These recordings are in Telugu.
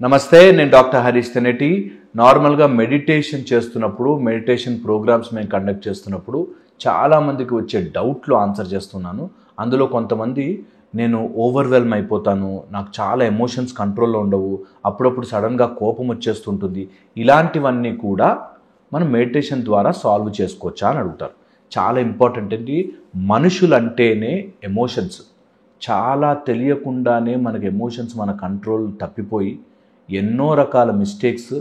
నమస్తే, నేను డాక్టర్ హరీష్ తెనేటి. నార్మల్గా మెడిటేషన్ చేస్తున్నప్పుడు, మెడిటేషన్ ప్రోగ్రామ్స్ మేము కండక్ట్ చేస్తున్నప్పుడు చాలామందికి వచ్చే డౌట్లు ఆన్సర్ చేస్తున్నాను. అందులో కొంతమంది నేను ఓవర్వెల్మ్ అయిపోతాను, నాకు చాలా ఎమోషన్స్ కంట్రోల్లో ఉండవు, అప్పుడప్పుడు సడన్గా కోపం వచ్చేస్తుంటుంది, ఇలాంటివన్నీ కూడా మనం మెడిటేషన్ ద్వారా సాల్వ్ చేసుకోవచ్చా అని అడుగుతారు. చాలా ఇంపార్టెంట్ అండి. మనుషులంటేనే ఎమోషన్స్. చాలా తెలియకుండానే మనకి ఎమోషన్స్ మన కంట్రోల్ తప్పిపోయి ఎన్నో రకాల మిస్టేక్స్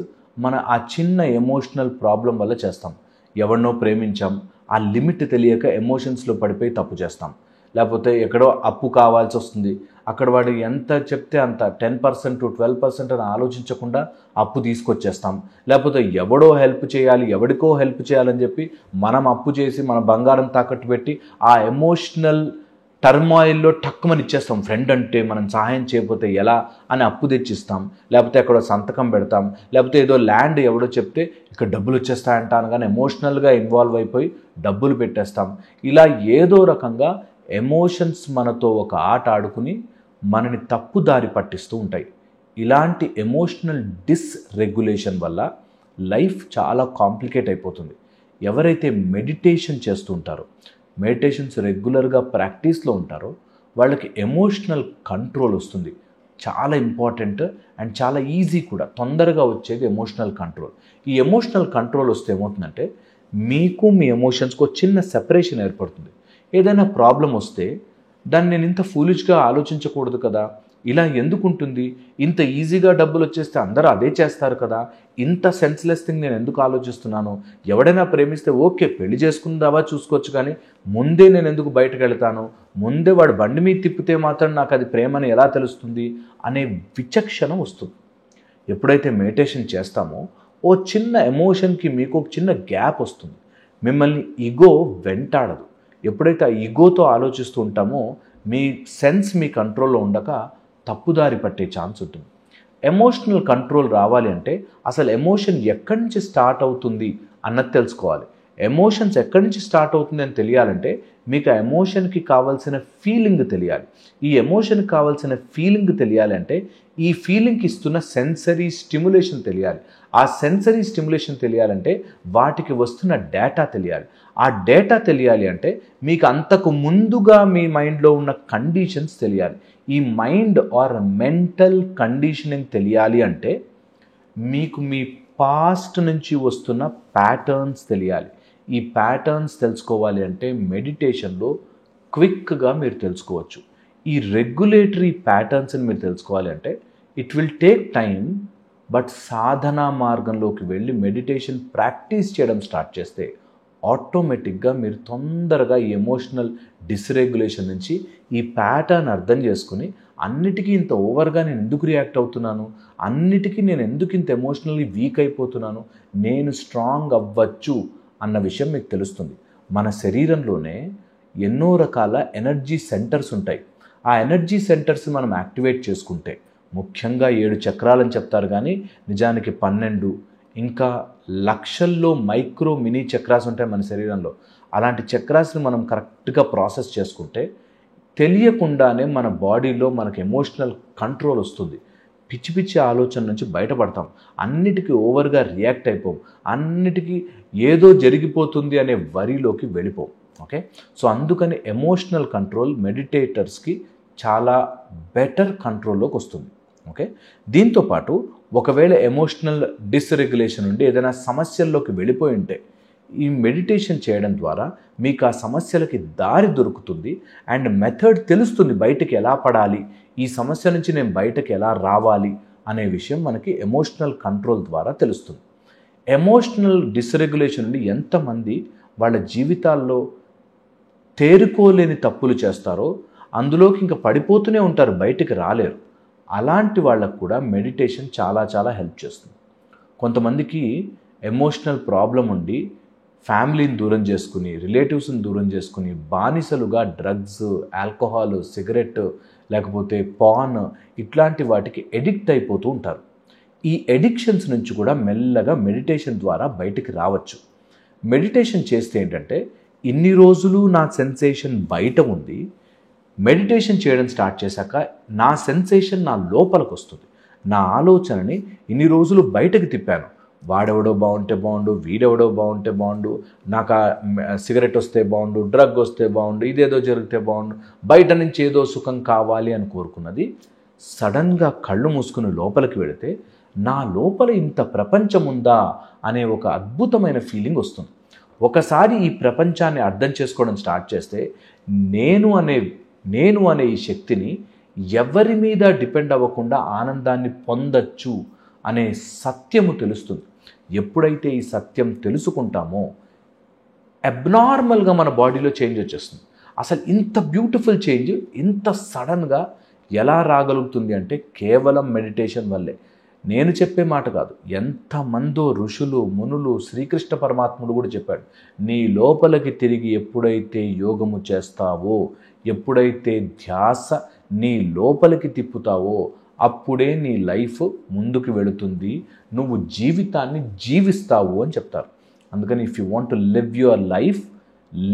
మన ఆ చిన్న ఎమోషనల్ ప్రాబ్లం వల్ల చేస్తాం. ఎవరినో ప్రేమించాం, ఆ లిమిట్ తెలియక ఎమోషన్స్లో పడిపోయి తప్పు చేస్తాం. లేకపోతే ఎక్కడో అప్పు కావాల్సి వస్తుంది, అక్కడ వాడు ఎంత చెప్తే అంత 10% 12% అని ఆలోచించకుండా అప్పు తీసుకొచ్చేస్తాం. లేకపోతే ఎవడో హెల్ప్ చేయాలి, ఎవడికో హెల్ప్ చేయాలని చెప్పి మనం అప్పు చేసి మన బంగారం తాకట్టు పెట్టి ఆ ఎమోషనల్ టర్మాయిల్లో టక్కుమని ఇచ్చేస్తాం. ఫ్రెండ్ అంటే మనం సహాయం చేయకపోతే ఎలా అని అప్పు తెచ్చిస్తాం. లేకపోతే ఎక్కడో సంతకం పెడతాం, లేకపోతే ఏదో ల్యాండ్ ఎవడో చెప్తే ఇక్కడ డబ్బులు వచ్చేస్తాయంట అనగానే ఎమోషనల్గా ఇన్వాల్వ్ అయిపోయి డబ్బులు పెట్టేస్తాం. ఇలా ఏదో రకంగా ఎమోషన్స్ మనతో ఒక ఆట ఆడుకుని మనని తప్పుదారి పట్టిస్తూ ఉంటాయి. ఇలాంటి ఎమోషనల్ డిస్రెగ్యులేషన్ వల్ల లైఫ్ చాలా కాంప్లికేట్ అయిపోతుంది. ఎవరైతే మెడిటేషన్ చేస్తూ ఉంటారో, మెడిటేషన్స్ రెగ్యులర్గా ప్రాక్టీస్లో ఉంటారో వాళ్ళకి ఎమోషనల్ కంట్రోల్ వస్తుంది. చాలా ఇంపార్టెంట్ అండ్ చాలా ఈజీ కూడా, తొందరగా వచ్చేది ఎమోషనల్ కంట్రోల్. ఈ ఎమోషనల్ కంట్రోల్ వస్తే ఏమవుతుందంటే మీకు మీ ఎమోషన్స్కి ఒక చిన్న సెపరేషన్ ఏర్పడుతుంది. ఏదైనా ప్రాబ్లం వస్తే దాన్ని నేను ఇంత ఫూలిష్గా ఆలోచించకూడదు కదా, ఇలా ఎందుకు ఉంటుంది, ఇంత ఈజీగా డబ్బులు వచ్చేస్తే అందరూ అదే చేస్తారు కదా, ఇంత సెన్స్లెస్ థింగ్ నేను ఎందుకు ఆలోచిస్తున్నాను, ఎవడైనా ప్రేమిస్తే ఓకే పెళ్లి చేసుకుందావా చూసుకోవచ్చు, కానీ ముందే నేను ఎందుకు బయటకు వెళ్తాను, ముందే వాడు బండి మీద తిప్పితే మాత్రం నాకు అది ప్రేమని ఎలా తెలుస్తుంది అనే విచక్షణ వస్తుంది. ఎప్పుడైతే మెడిటేషన్ చేస్తామో ఓ చిన్న ఎమోషన్కి మీకు ఒక చిన్న గ్యాప్ వస్తుంది. మిమ్మల్ని ఈగో వెంటాడదు. ఎప్పుడైతే ఆ ఈగోతో ఆలోచిస్తూ ఉంటామో మీ సెన్స్ మీ కంట్రోల్లో ఉండక తప్పుదారి పట్టే ఛాన్స్ ఉంటుంది. ఎమోషనల్ కంట్రోల్ రావాలి అంటే అసలు ఎమోషన్ ఎక్కడి నుంచి స్టార్ట్ అవుతుంది అన్నది తెలుసుకోవాలి. ఎమోషన్స్ ఎక్కడి నుంచి స్టార్ట్ అవుతుంది అని తెలియాలంటే మీకు ఆ ఎమోషన్కి కావాల్సిన ఫీలింగ్ తెలియాలి. ఈ ఎమోషన్కి కావాల్సిన ఫీలింగ్ తెలియాలి అంటే ఈ ఫీలింగ్కి ఇస్తున్న సెన్సరీ స్టిమ్యులేషన్ తెలియాలి. ఆ సెన్సరీ స్టిమ్యులేషన్ తెలియాలంటే వాటికి వస్తున్న డేటా తెలియాలి. ఆ డేటా తెలియాలి అంటే మీకు అంతకు ముందుగా మీ మైండ్లో ఉన్న కండిషన్స్ తెలియాలి. ఈ మైండ్ ఆర్ మెంటల్ కండిషనింగ్ తెలియాలి అంటే మీకు మీ పాస్ట్ నుంచి వస్తున్న ప్యాటర్న్స్ తెలియాలి. ఈ ప్యాటర్న్స్ తెలుసుకోవాలి అంటే మెడిటేషన్లో క్విక్గా మీరు తెలుసుకోవచ్చు. ఈ రెగ్యులేటరీ ప్యాటర్న్స్ని మీరు తెలుసుకోవాలి అంటే it will take time. But సాధనా మార్గంలోకి వెళ్ళి మెడిటేషన్ ప్రాక్టీస్ చేయడం స్టార్ట్ చేస్తే ఆటోమేటిక్గా మీరు తొందరగా ఈ ఎమోషనల్ డిస్రెగ్యులేషన్ నుంచి ఈ ప్యాటర్న్ అర్థం చేసుకుని అన్నిటికీ ఇంత ఓవర్గా నేను ఎందుకు రియాక్ట్ అవుతున్నాను, అన్నిటికీ నేను ఎందుకు ఇంత ఎమోషనల్లీ వీక్ అయిపోతున్నాను, నేను స్ట్రాంగ్ అవ్వచ్చు అన్న విషయం మీకు తెలుస్తుంది. మన శరీరంలోనే ఎన్నో రకాల ఎనర్జీ సెంటర్స్ ఉంటాయి. ఆ ఎనర్జీ సెంటర్స్ మనం యాక్టివేట్ చేసుకుంటే, ముఖ్యంగా 7 చక్రాలని చెప్తారు కానీ నిజానికి 12 ఇంకా లక్షల్లో మైక్రో మినీ చక్రాస్ ఉంటాయి మన శరీరంలో. అలాంటి చక్రాస్ని మనం కరెక్ట్గా ప్రాసెస్ చేసుకుంటే తెలియకుండానే మన బాడీలో మనకు ఎమోషనల్ కంట్రోల్ వస్తుంది. పిచ్చి పిచ్చి ఆలోచన నుంచి బయటపడతాం. అన్నిటికీ ఓవర్గా రియాక్ట్ అయిపోం. అన్నిటికీ ఏదో జరిగిపోతుంది అనే వరిలోకి వెళ్ళిపోం. ఓకే, సో అందుకని ఎమోషనల్ కంట్రోల్ మెడిటేటర్స్కి చాలా బెటర్ కంట్రోల్లోకి వస్తుంది. ఓకే, దీంతోపాటు ఒకవేళ ఎమోషనల్ డిస్రెగ్యులేషన్ ఉండి ఏదైనా సమస్యల్లోకి వెళ్ళిపోయి ఉంటే ఈ మెడిటేషన్ చేయడం ద్వారా మీకు ఆ సమస్యలకి దారి దొరుకుతుంది అండ్ మెథడ్ తెలుస్తుంది, బయటకు ఎలా పడాలి, ఈ సమస్య నుంచి నేను బయటకు ఎలా రావాలి అనే విషయం మనకి ఎమోషనల్ కంట్రోల్ ద్వారా తెలుస్తుంది. ఎమోషనల్ డిస్రెగ్యులేషన్ నుండి ఎంతమంది వాళ్ళ జీవితాల్లో తేరుకోలేని తప్పులు చేస్తారో అందులోకి ఇంకా పడిపోతూనే ఉంటారు, బయటకు రాలేరు. అలాంటి వాళ్ళకు కూడా మెడిటేషన్ చాలా చాలా హెల్ప్ చేస్తుంది. కొంతమందికి ఎమోషనల్ ప్రాబ్లం ఉండి ఫ్యామిలీని దూరం చేసుకుని, రిలేటివ్స్ని దూరం చేసుకుని బానిసలుగా డ్రగ్స్, ఆల్కహాల్, సిగరెట్ లేకపోతే పాన్ ఇట్లాంటి వాటికి ఎడిక్ట్ అయిపోతూ ఉంటారు. ఈ ఎడిక్షన్స్ నుంచి కూడా మెల్లగా మెడిటేషన్ ద్వారా బయటికి రావచ్చు. మెడిటేషన్ చేస్తే ఏంటంటే ఇన్ని రోజులు నా సెన్సేషన్ బయట ఉంది, మెడిటేషన్ చేయడం స్టార్ట్ చేశాక నా సెన్సేషన్ నా లోపలికి వస్తుంది. నా ఆలోచనని ఇన్ని రోజులు బయటకు తిప్పాను. వాడెవడో బాగుంటే బాగుండు, వీడెవడో బాగుంటే బాగుండు, నాకు సిగరెట్ వస్తే బాగుండు, డ్రగ్ వస్తే బాగుండు, ఇదేదో జరిగితే బాగుండు, బయట నుంచి ఏదో సుఖం కావాలి అని కోరుకున్నది సడన్గా కళ్ళు మూసుకుని లోపలికి వెళితే నా లోపల ఇంత ప్రపంచం ఉందా అనే ఒక అద్భుతమైన ఫీలింగ్ వస్తుంది. ఒకసారి ఈ ప్రపంచాన్ని అర్థం చేసుకోవడం స్టార్ట్ చేస్తే నేను అనే ఈ శక్తిని ఎవరి మీద డిపెండ్ అవ్వకుండా ఆనందాన్ని పొందొచ్చు అనే సత్యము తెలుస్తుంది. ఎప్పుడైతే ఈ సత్యం తెలుసుకుంటామో అబ్నార్మల్గా మన బాడీలో చేంజ్ వచ్చేస్తుంది. అసలు ఇంత బ్యూటిఫుల్ చేంజ్ ఇంత సడన్గా ఎలా రాగలుగుతుంది అంటే కేవలం మెడిటేషన్ వల్లే. నేను చెప్పే మాట కాదు, ఎంతమందో ఋషులు, మునులు, శ్రీకృష్ణ పరమాత్ముడు కూడా చెప్పాడు, నీ లోపలికి తిరిగి ఎప్పుడైతే యోగము చేస్తావో, ఎప్పుడైతే ధ్యాస నీ లోపలికి తిప్పుతావో అప్పుడే నీ లైఫ్ ముందుకు వెళుతుంది, నువ్వు జీవితాన్ని జీవిస్తావు అని చెప్తారు. అందుకని if you want to live your life,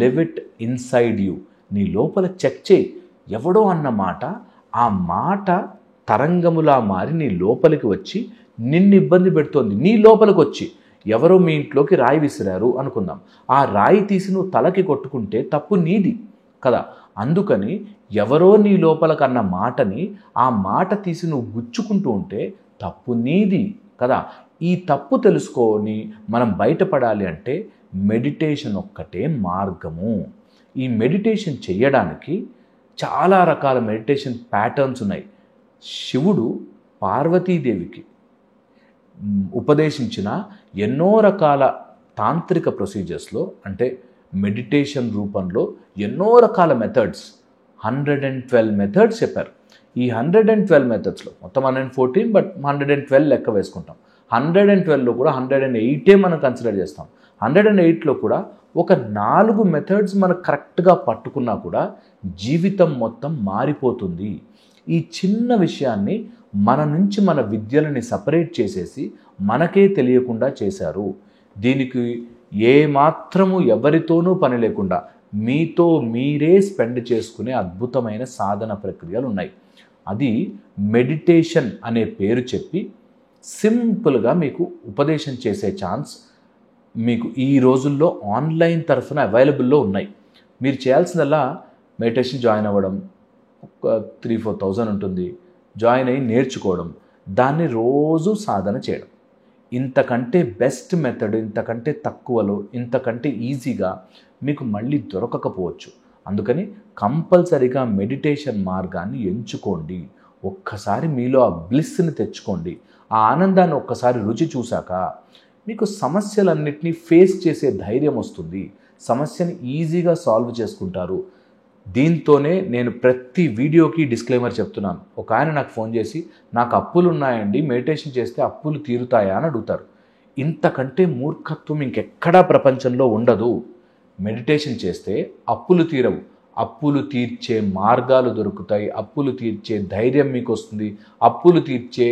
live it inside you. నీ లోపల చెక్ చేయి. ఎవడో అన్న మాట, ఆ మాట తరంగములా మారి నీ లోపలికి వచ్చి నిన్ను ఇబ్బంది పెడుతోంది. నీ లోపలికి వచ్చి ఎవరో మీ ఇంట్లోకి రాయి విసిరారు అనుకుందాం, ఆ రాయి తీసి నువ్వు తలకి కొట్టుకుంటే తప్పు నీది కదా. అందుకని ఎవరో నీ లోపలకన్న మాటని, ఆ మాట తీసి నువ్వు గుచ్చుకుంటూ ఉంటే తప్పు నీది కదా. ఈ తప్పు తెలుసుకొని మనం బయటపడాలి అంటే మెడిటేషన్ ఒక్కటే మార్గము. ఈ మెడిటేషన్ చేయడానికి చాలా రకాల మెడిటేషన్ ప్యాటర్న్స్ ఉన్నాయి. శివుడు పార్వతీదేవికి ఉపదేశించిన ఎన్నో రకాల తాంత్రిక ప్రొసీజర్స్లో, అంటే మెడిటేషన్ రూపంలో ఎన్నో రకాల మెథడ్స్, 112 మెథడ్స్ చెప్పారు. ఈ 112 మెథడ్స్లో మొత్తం 114, బట్ 112 లెక్క వేసుకుంటాం. 112లో కూడా 108 మనం కన్సిడర్ చేస్తాం. 108లో కూడా ఒక 4 మెథడ్స్ మనకు కరెక్ట్గా పట్టుకున్నా కూడా జీవితం మొత్తం మారిపోతుంది. ఈ చిన్న విషయాన్ని మన నుంచి మన విద్యలని సపరేట్ చేసేసి మనకే తెలియకుండా చేశారు. దీనికి ఏమాత్రము ఎవరితోనూ పని లేకుండా మీతో మీరే స్పెండ్ చేసుకునే అద్భుతమైన సాధన ప్రక్రియలు ఉన్నాయి. అది మెడిటేషన్ అనే పేరు చెప్పి సింపుల్గా మీకు ఉపదేశం చేసే ఛాన్స్ మీకు ఈ రోజుల్లో ఆన్లైన్ తరఫున అవైలబుల్లో ఉన్నాయి. మీరు చేయాల్సిందల్లా మెడిటేషన్ జాయిన్ అవ్వడం, ఒక 3,000-4,000 ఉంటుంది, జాయిన్ అయ్యి నేర్చుకోవడం, దాన్ని రోజు సాధన చేయడం. ఇంతకంటే బెస్ట్ మెథడ్, ఇంతకంటే తక్కువలో, ఇంతకంటే ఈజీగా మీకు మళ్ళీ దొరకకపోవచ్చు. అందుకని కంపల్సరీగా మెడిటేషన్ మార్గాన్ని ఎంచుకోండి. ఒక్కసారి మీలో ఆ బ్లిస్ని తెచ్చుకోండి. ఆ ఆనందాన్ని ఒక్కసారి రుచి చూశాక మీకు సమస్యలన్నింటినీ ఫేస్ చేసే ధైర్యం వస్తుంది. సమస్యని ఈజీగా సాల్వ్ చేసుకుంటారు. దీంతోనే నేను ప్రతి వీడియోకి డిస్క్లైమర్ చెప్తున్నాను. ఒక ఆయన నాకు ఫోన్ చేసి, నాకు అప్పులు ఉన్నాయండి, మెడిటేషన్ చేస్తే అప్పులు తీరుతాయా అని అడుగుతారు. ఇంతకంటే మూర్ఖత్వం ఇంకెక్కడా ప్రపంచంలో ఉండదు. మెడిటేషన్ చేస్తే అప్పులు తీరవు, అప్పులు తీర్చే మార్గాలు దొరుకుతాయి, అప్పులు తీర్చే ధైర్యం మీకు వస్తుంది, అప్పులు తీర్చే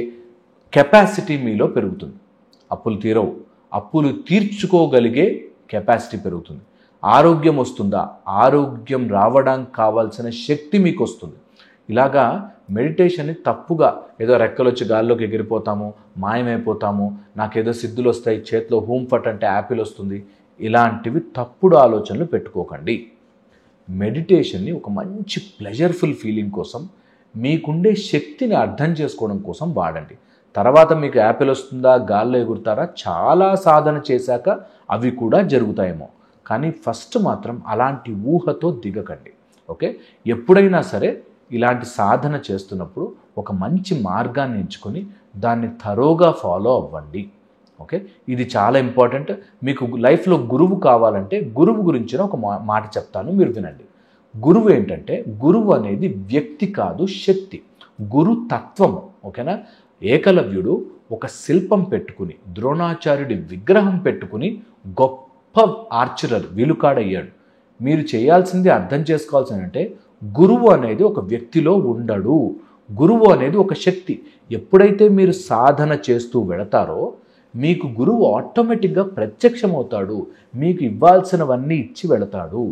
కెపాసిటీ మీలో పెరుగుతుంది. అప్పులు తీరవు, అప్పులు తీర్చుకోగలిగే కెపాసిటీ పెరుగుతుంది. ఆరోగ్యం వస్తుందా, ఆరోగ్యం రావడానికి కావాల్సిన శక్తి మీకు వస్తుంది. ఇలాగా మెడిటేషన్ని తప్పుగా ఏదో రెక్కలొచ్చి గాల్లోకి ఎగిరిపోతాము, మాయమైపోతాము, నాకేదో సిద్ధులు వస్తాయి, చేతిలో హోమ్ ఫట్ అంటే యాపిల్ వస్తుంది, ఇలాంటివి తప్పుడు ఆలోచనలు పెట్టుకోకండి. మెడిటేషన్ని ఒక మంచి ప్లెజర్ఫుల్ ఫీలింగ్ కోసం, మీకుండే శక్తిని అర్థం చేసుకోవడం కోసం వాడండి. తర్వాత మీకు యాపిల్ వస్తుందా, గాల్లో ఎగురుతారా, చాలా సాధన చేశాక అవి కూడా జరుగుతాయేమో. కానీ ఫస్ట్ మాత్రం అలాంటి ఊహతో దిగకండి. ఓకే, ఎప్పుడైనా సరే ఇలాంటి సాధన చేస్తున్నప్పుడు ఒక మంచి మార్గాన్ని ఎంచుకొని దాన్ని థరోగా ఫాలో అవ్వండి. ఓకే, ఇది చాలా ఇంపార్టెంట్. మీకు లైఫ్లో గురువు కావాలంటే గురువు గురించిన ఒక మాట చెప్తాను, మీరు వినండి. గురువు ఏంటంటే, గురువు అనేది వ్యక్తి కాదు, శక్తి. గురు తత్వము. ఓకేనా, ఏకలవ్యుడు ఒక శిల్పం పెట్టుకుని, ద్రోణాచార్యుడి విగ్రహం పెట్టుకుని గొప్ప ఆర్చరర్, విలుకాడయ్యాడు. మీరు చేయాల్సింది, అర్థం చేసుకోవాల్సింది అంటే, గురువు అనేది ఒక వ్యక్తిలో ఉండడు. గురువు అనేది ఒక శక్తి. ఎప్పుడైతే మీరు సాధన చేస్తూ వెళతారో మీకు గురువు ఆటోమేటిక్గా ప్రత్యక్షమవుతాడు. మీకు ఇవ్వాల్సినవన్నీ ఇచ్చి వెళతాడు,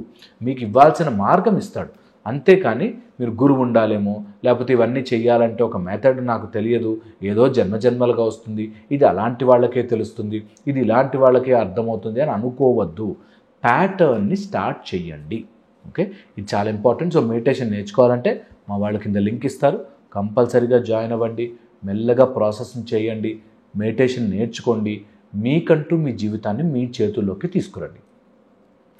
మీకు ఇవ్వాల్సిన మార్గం ఇస్తాడు. అంతేకాని మీరు గురువు ఉండాలేమో, లేకపోతే ఇవన్నీ చెయ్యాలంటే ఒక మెథడ్ నాకు తెలియదు, ఏదో జన్మజన్మలుగా వస్తుంది, ఇది అలాంటి వాళ్ళకే తెలుస్తుంది, ఇది ఇలాంటి వాళ్ళకే అర్థమవుతుంది అని అనుకోవద్దు. ప్యాటర్న్ని స్టార్ట్ చెయ్యండి. ఓకే, ఇది చాలా ఇంపార్టెంట్. సో మెడిటేషన్ నేర్చుకోవాలంటే మా వాళ్ళ కింద లింక్ ఇస్తారు, కంపల్సరీగా జాయిన్ అవ్వండి, మెల్లగా ప్రాసెస్ని చేయండి, మెడిటేషన్ నేర్చుకోండి, మీకంటూ మీ జీవితాన్ని మీ చేతుల్లోకి తీసుకురండి.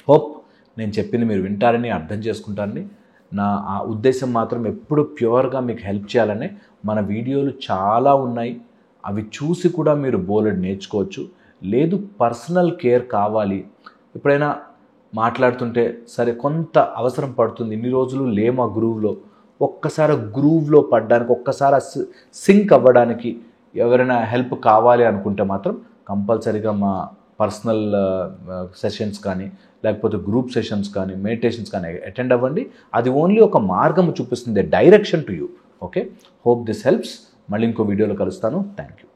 హోప్ నేను చెప్పింది మీరు వింటారని, అర్థం చేసుకుంటారని. నా ఆ ఉద్దేశం మాత్రం ఎప్పుడు ప్యూర్గా మీకు హెల్ప్ చేయాలనే. మన వీడియోలు చాలా ఉన్నాయి, అవి చూసి కూడా మీరు బోలెడు నేర్చుకోవచ్చు. లేదు పర్సనల్ కేర్ కావాలి, ఎప్పుడైనా మాట్లాడుతుంటే సరే కొంత అవసరం పడుతుంది, ఇన్ని రోజులు లేమా గ్రూవ్లో, ఒక్కసారి గ్రూవ్లో పడ్డానికి, ఒక్కసారి సింక్ అవ్వడానికి ఎవరైనా హెల్ప్ కావాలి అనుకుంటే మాత్రం కంపల్సరీగా మా పర్సనల్ సెషన్స్ కానీ, లేకపోతే గ్రూప్ సెషన్స్ కానీ, మెడిటేషన్స్ కానీ అటెండ్ అవ్వండి. అది ఓన్లీ ఒక మార్గం చూపిస్తుంది, direction to you. Okay, hope this helps. మళ్ళీ ఇంకో వీడియోలో కలుస్తాను. Thank you.